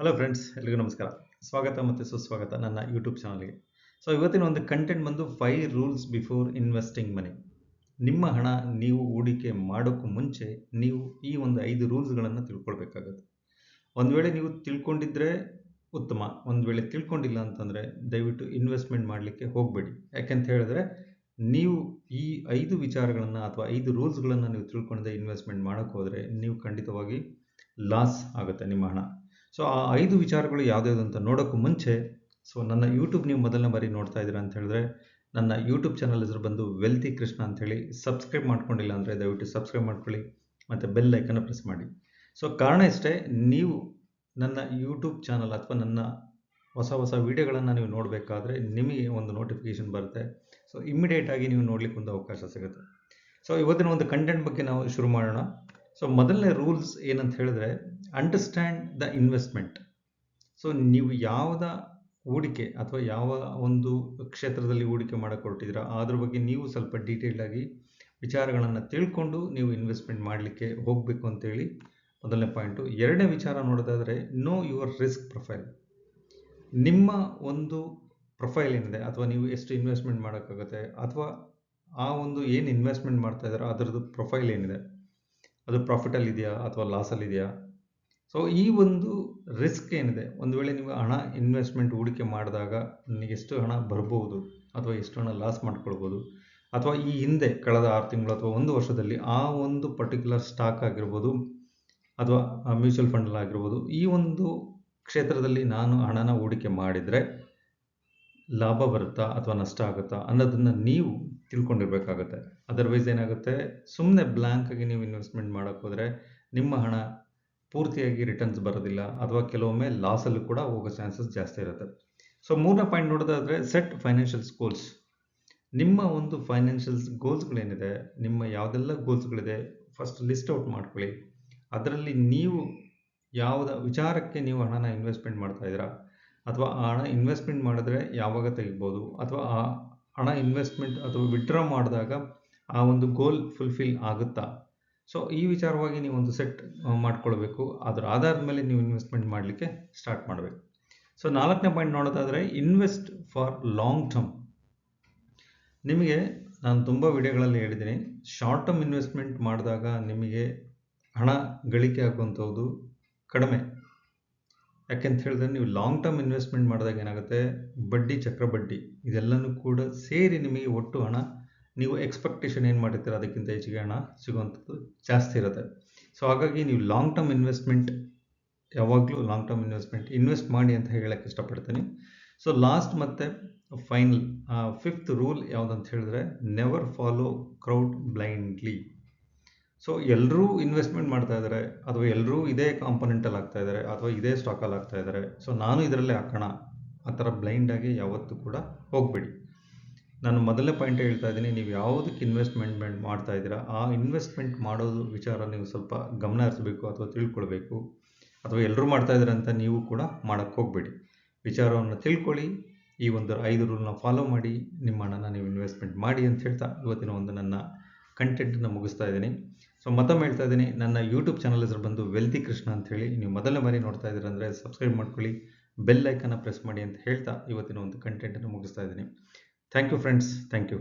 Hello friends, ಎಲ್ರಿಗೂ ನಮಸ್ಕಾರ. ಸ್ವಾಗತ ಮತ್ತು ಸುಸ್ವಾಗತ ನನ್ನ ಯೂಟ್ಯೂಬ್ ಚಾನಲ್ಗೆ. ಇವತ್ತಿನ ಒಂದು ಕಂಟೆಂಟ್ ಬಂದು 5 ರೂಲ್ಸ್ ಬಿಫೋರ್ ಇನ್ವೆಸ್ಟಿಂಗ್ ಮನಿ. ನಿಮ್ಮ ಹಣ ನೀವು ಹೂಡಿಕೆ ಮಾಡೋಕ್ಕೂ ಮುಂಚೆ ನೀವು ಈ ಒಂದು 5 ರೂಲ್ಸ್ಗಳನ್ನು ತಿಳ್ಕೊಳ್ಬೇಕಾಗುತ್ತೆ. ಒಂದು ವೇಳೆ ನೀವು ತಿಳ್ಕೊಂಡಿದ್ರೆ ಉತ್ತಮ, ಒಂದು ವೇಳೆ ತಿಳ್ಕೊಂಡಿಲ್ಲ ಅಂತಂದರೆ ದಯವಿಟ್ಟು ಇನ್ವೆಸ್ಟ್ಮೆಂಟ್ ಮಾಡಲಿಕ್ಕೆ ಹೋಗಬೇಡಿ. ಯಾಕೆಂತ ಹೇಳಿದ್ರೆ ನೀವು ಈ 5 ವಿಚಾರಗಳನ್ನು ಅಥವಾ 5 ರೂಲ್ಸ್ಗಳನ್ನು ನೀವು ತಿಳ್ಕೊಂಡೆ ಇನ್ವೆಸ್ಟ್ಮೆಂಟ್ ಮಾಡೋಕ್ಕೆ ಹೋದರೆ ನೀವು ಖಂಡಿತವಾಗಿ ಲಾಸ್ ಆಗುತ್ತೆ ನಿಮ್ಮ ಹಣ. ಆ 5 ವಿಚಾರಗಳು ಯಾವ್ಯಾವುದು ಅಂತ ನೋಡೋಕ್ಕೂ ಮುಂಚೆ ನನ್ನ ಯೂಟ್ಯೂಬ್ ನೀವು ಮೊದಲನೇ ಬಾರಿ ನೋಡ್ತಾ ಇದ್ದೀರಾ ಅಂತ ಹೇಳಿದ್ರೆ ನನ್ನ ಯೂಟ್ಯೂಬ್ ಚಾನಲ್ ಹೆಸರು ಬಂದು ವೆಲ್ತಿ ಕೃಷ್ಣ ಅಂತೇಳಿ. ಸಬ್ಸ್ಕ್ರೈಬ್ ಮಾಡ್ಕೊಂಡಿಲ್ಲ ಅಂದರೆ ದಯವಿಟ್ಟು ಸಬ್ಸ್ಕ್ರೈಬ್ ಮಾಡ್ಕೊಳ್ಳಿ ಮತ್ತು ಬೆಲ್ ಐಕನ್ನ ಪ್ರೆಸ್ ಮಾಡಿ. ಕಾರಣ ಇಷ್ಟೇ, ನೀವು ನನ್ನ ಯೂಟ್ಯೂಬ್ ಚಾನಲ್ ಅಥವಾ ನನ್ನ ಹೊಸ ವಿಡಿಯೋಗಳನ್ನು ನೀವು ನೋಡಬೇಕಾದ್ರೆ ನಿಮಗೆ ಒಂದು ನೋಟಿಫಿಕೇಶನ್ ಬರುತ್ತೆ. ಇಮ್ಮಿಡಿಯೇಟ್ ಆಗಿ ನೀವು ನೋಡ್ಲಿಕ್ಕೆ ಒಂದು ಅವಕಾಶ ಸಿಗುತ್ತೆ. ಇವತ್ತಿನ ಒಂದು ಕಂಟೆಂಟ್ ಬಗ್ಗೆ ನಾವು ಶುರು ಮಾಡೋಣ. ಮೊದಲನೇ ರೂಲ್ಸ್ ಏನಂತ ಹೇಳಿದ್ರೆ, ಅಂಡರ್ಸ್ಟ್ಯಾಂಡ್ ದ ಇನ್ವೆಸ್ಟ್ಮೆಂಟ್. ನೀವು ಯಾವುದ ಹೂಡಿಕೆ ಅಥವಾ ಯಾವ ಒಂದು ಕ್ಷೇತ್ರದಲ್ಲಿ ಹೂಡಿಕೆ ಮಾಡಕ್ಕೆ ಹೊರಟಿದ್ದೀರಾ ಅದ್ರ ಬಗ್ಗೆ ನೀವು ಸ್ವಲ್ಪ ಡೀಟೇಲ್ ಆಗಿ ವಿಚಾರಗಳನ್ನು ತಿಳ್ಕೊಂಡು ನೀವು ಇನ್ವೆಸ್ಟ್ಮೆಂಟ್ ಮಾಡಲಿಕ್ಕೆ ಹೋಗಬೇಕು ಅಂತೇಳಿ ಮೊದಲನೇ ಪಾಯಿಂಟು. ಎರಡನೇ ವಿಚಾರ ನೋಡೋದಾದರೆ, ನೋ ಯುವರ್ ರಿಸ್ಕ್ ಪ್ರೊಫೈಲ್. ನಿಮ್ಮ ಒಂದು ಪ್ರೊಫೈಲ್ ಏನಿದೆ ಅಥವಾ ನೀವು ಎಷ್ಟು ಇನ್ವೆಸ್ಟ್ಮೆಂಟ್ ಮಾಡೋಕ್ಕಾಗುತ್ತೆ ಅಥವಾ ಆ ಒಂದು ಏನು ಇನ್ವೆಸ್ಟ್ಮೆಂಟ್ ಮಾಡ್ತಾ ಇದ್ದಾರೋ ಅದರದ್ದು ಪ್ರೊಫೈಲ್ ಏನಿದೆ, ಅದು ಪ್ರಾಫಿಟಲ್ಲಿ ಇದೆಯಾ ಅಥವಾ ಲಾಸಲ್ಲಿ ಇದೆಯಾ. ಈ ಒಂದು ರಿಸ್ಕ್ ಏನಿದೆ, ಒಂದು ವೇಳೆ ನೀವು ಹಣ ಇನ್ವೆಸ್ಟ್ಮೆಂಟ್ ಹೂಡಿಕೆ ಮಾಡಿದಾಗ ನಿಮಗೆ ಎಷ್ಟು ಹಣ ಬರ್ಬೋದು ಅಥವಾ ಎಷ್ಟು ಹಣ ಲಾಸ್ ಮಾಡ್ಕೊಳ್ಬೋದು, ಅಥವಾ ಈ ಹಿಂದೆ ಕಳೆದ 6 ತಿಂಗಳು ಅಥವಾ 1 ವರ್ಷದಲ್ಲಿ ಆ ಒಂದು ಪರ್ಟಿಕ್ಯುಲರ್ ಸ್ಟಾಕ್ ಆಗಿರ್ಬೋದು ಅಥವಾ ಮ್ಯೂಚುವಲ್ ಫಂಡ್ ಆಗಿರ್ಬೋದು, ಈ ಒಂದು ಕ್ಷೇತ್ರದಲ್ಲಿ ನಾನು ಹಣನ ಹೂಡಿಕೆ ಮಾಡಿದರೆ ಲಾಭ ಬರುತ್ತಾ ಅಥವಾ ನಷ್ಟ ಆಗುತ್ತಾ ಅನ್ನೋದನ್ನು ನೀವು ತಿಳ್ಕೊಂಡಿರ್ಬೇಕಾಗತ್ತೆ. ಅದರ್ವೈಸ್ ಏನಾಗುತ್ತೆ, ಸುಮ್ಮನೆ ಬ್ಲ್ಯಾಂಕ್ ಆಗಿ ನೀವು ಇನ್ವೆಸ್ಟ್ಮೆಂಟ್ ಮಾಡೋಕ್ಕೆ ಹೋದರೆ ನಿಮ್ಮ ಹಣ ಪೂರ್ತಿಯಾಗಿ ರಿಟರ್ನ್ಸ್ ಬರೋದಿಲ್ಲ ಅಥವಾ ಕೆಲವೊಮ್ಮೆ ಲಾಸಲ್ಲೂ ಕೂಡ ಹೋಗೋ ಚಾನ್ಸಸ್ ಜಾಸ್ತಿ ಇರುತ್ತೆ. ಮೂರನೇ ಪಾಯಿಂಟ್ ನೋಡೋದಾದರೆ, ಸೆಟ್ ಫೈನಾನ್ಷಿಯಲ್ಸ್ ಗೋಲ್ಸ್. ನಿಮ್ಮ ಒಂದು ಫೈನಾನ್ಷಿಯಲ್ಸ್ ಗೋಲ್ಸ್ಗಳೇನಿದೆ, ನಿಮ್ಮ ಯಾವುದೆಲ್ಲ ಗೋಲ್ಸ್ಗಳಿದೆ ಫಸ್ಟ್ ಲಿಸ್ಟ್ ಔಟ್ ಮಾಡ್ಕೊಳ್ಳಿ. ಅದರಲ್ಲಿ ನೀವು ಯಾವುದ ವಿಚಾರಕ್ಕೆ ನೀವು ಹಣನ ಇನ್ವೆಸ್ಟ್ಮೆಂಟ್ ಮಾಡ್ತಾ ಇದ್ದೀರಾ ಅಥವಾ ಆ ಹಣ ಇನ್ವೆಸ್ಟ್ಮೆಂಟ್ ಮಾಡಿದ್ರೆ ಯಾವಾಗ ತೆಗಿಬೋದು ಅಥವಾ ಆ ಹಣ ಇನ್ವೆಸ್ಟ್ಮೆಂಟ್ ಅಥವಾ ವಿಡ್ರಾ ಮಾಡಿದಾಗ ಆ ಒಂದು ಗೋಲ್ ಫುಲ್ಫಿಲ್ ಆಗುತ್ತಾ. ಈ ವಿಚಾರವಾಗಿ ನೀವು ಒಂದು ಸೆಟ್ ಮಾಡ್ಕೊಳ್ಬೇಕು. ಅದರ ಆಧಾರದ ಮೇಲೆ ನೀವು ಇನ್ವೆಸ್ಟ್ಮೆಂಟ್ ಮಾಡಲಿಕ್ಕೆ ಸ್ಟಾರ್ಟ್ ಮಾಡಬೇಕು. ನಾಲ್ಕನೇ ಪಾಯಿಂಟ್ ನೋಡೋದಾದರೆ, ಇನ್ವೆಸ್ಟ್ ಫಾರ್ ಲಾಂಗ್ ಟರ್ಮ್. ನಿಮಗೆ ನಾನು ತುಂಬ ವಿಡಿಯೋಗಳಲ್ಲಿ ಹೇಳಿದ್ದೀನಿ, ಶಾರ್ಟ್ ಟರ್ಮ್ ಇನ್ವೆಸ್ಟ್ಮೆಂಟ್ ಮಾಡಿದಾಗ ನಿಮಗೆ ಹಣ ಗಳಿಕೆ ಆಗುವಂಥದ್ದು ಕಡಿಮೆ. ಯಾಕೆಂತ ಹೇಳಿದ್ರೆ ನೀವು ಲಾಂಗ್ ಟರ್ಮ್ ಇನ್ವೆಸ್ಟ್ಮೆಂಟ್ ಮಾಡಿದಾಗ ಏನಾಗುತ್ತೆ, ಬಡ್ಡಿ, ಚಕ್ರಬಡ್ಡಿ ಇದೆಲ್ಲನೂ ಕೂಡ ಸೇರಿ ನಿಮಗೆ ಒಟ್ಟು ಹಣ ನೀವು ಎಕ್ಸ್ಪೆಕ್ಟೇಷನ್ ಏನು ಮಾಡಿರ್ತೀರ ಅದಕ್ಕಿಂತ ಹೆಚ್ಚಿಗೆ ಹಣ ಸಿಗುವಂಥದ್ದು ಜಾಸ್ತಿ ಇರುತ್ತೆ. ಹಾಗಾಗಿ ನೀವು ಲಾಂಗ್ ಟರ್ಮ್ ಇನ್ವೆಸ್ಟ್ಮೆಂಟ್ ಯಾವಾಗಲೂ ಲಾಂಗ್ ಟರ್ಮ್ ಇನ್ವೆಸ್ಟ್ ಮಾಡಿ ಅಂತ ಹೇಳಕ್ಕೆ ಇಷ್ಟಪಡ್ತೀನಿ. ಲಾಸ್ಟ್ ಮತ್ತು ಫೈನಲ್ 5th ರೂಲ್ ಯಾವುದಂತ ಹೇಳಿದ್ರೆ, ನೆವರ್ ಫಾಲೋ ಕ್ರೌಡ್ ಬ್ಲೈಂಡ್ಲಿ. ಎಲ್ಲರೂ ಇನ್ವೆಸ್ಟ್ಮೆಂಟ್ ಮಾಡ್ತಾ ಇದ್ದಾರೆ ಅಥವಾ ಎಲ್ಲರೂ ಇದೇ ಕಾಂಪೊನೆಂಟಲ್ಲಿ ಆಗ್ತಾ ಇದ್ದಾರೆ ಅಥವಾ ಇದೇ ಸ್ಟಾಕಲ್ಲಿ ಆಗ್ತಾ ಇದ್ದಾರೆ, ನಾನು ಇದರಲ್ಲೇ ಹಾಕೋಣ ಆ ಥರ ಬ್ಲೈಂಡಾಗಿ ಯಾವತ್ತೂ ಕೂಡ ಹೋಗಬೇಡಿ. ನಾನು ಮೊದಲನೇ ಪಾಯಿಂಟ್ ಹೇಳ್ತಾ ಇದ್ದೀನಿ, ನೀವು ಯಾವುದಕ್ಕೆ ಇನ್ವೆಸ್ಟ್ಮೆಂಟ್ ಮಾಡ್ತಾ ಇದ್ದೀರಾ ಆ ಇನ್ವೆಸ್ಟ್ಮೆಂಟ್ ಮಾಡೋದು ವಿಚಾರ ನೀವು ಸ್ವಲ್ಪ ಗಮನ ಹರಿಸಬೇಕು ಅಥವಾ ತಿಳ್ಕೊಳ್ಬೇಕು. ಅಥವಾ ಎಲ್ಲರೂ ಮಾಡ್ತಾ ಇದ್ದಾರೆ ಅಂತ ನೀವು ಕೂಡ ಮಾಡೋಕ್ಕೆ ಹೋಗಬೇಡಿ. ವಿಚಾರವನ್ನು ತಿಳ್ಕೊಳ್ಳಿ, ಈ ಒಂದು 5 ರೂಲ್ನ ಫಾಲೋ ಮಾಡಿ ನಿಮ್ಮ ಹಣನ ನೀವು ಇನ್ವೆಸ್ಟ್ಮೆಂಟ್ ಮಾಡಿ ಅಂತ ಹೇಳ್ತಾ ಇವತ್ತಿನ ಒಂದು ನನ್ನ ಕಂಟೆಂಟನ್ನು ಮುಗಿಸ್ತಾ ಇದ್ದೀನಿ. ಮತ್ತೊಮ್ಮೆ ಹೇಳ್ತಾ ಇದ್ದೀನಿ, ನನ್ನ ಯೂಟ್ಯೂಬ್ ಚಾನಲ್ ಹೆಸರು ಬಂದು ವೆಲ್ತಿ ಕೃಷ್ಣ ಅಂತ ಹೇಳಿ. ನೀವು ಮೊದಲನೇ ಬಾರಿ ನೋಡ್ತಾ ಇದ್ದೀರಾ ಅಂದರೆ ಸಬ್ಸ್ಕ್ರೈಬ್ ಮಾಡ್ಕೊಳ್ಳಿ, ಬೆಲ್ ಐಕನ್ನ ಪ್ರೆಸ್ ಮಾಡಿ ಅಂತ ಹೇಳ್ತಾ ಇವತ್ತಿನ ಒಂದು ಕಂಟೆಂಟನ್ನು ಮುಗಿಸ್ತಾ ಇದ್ದೀನಿ. Thank you friends, thank you.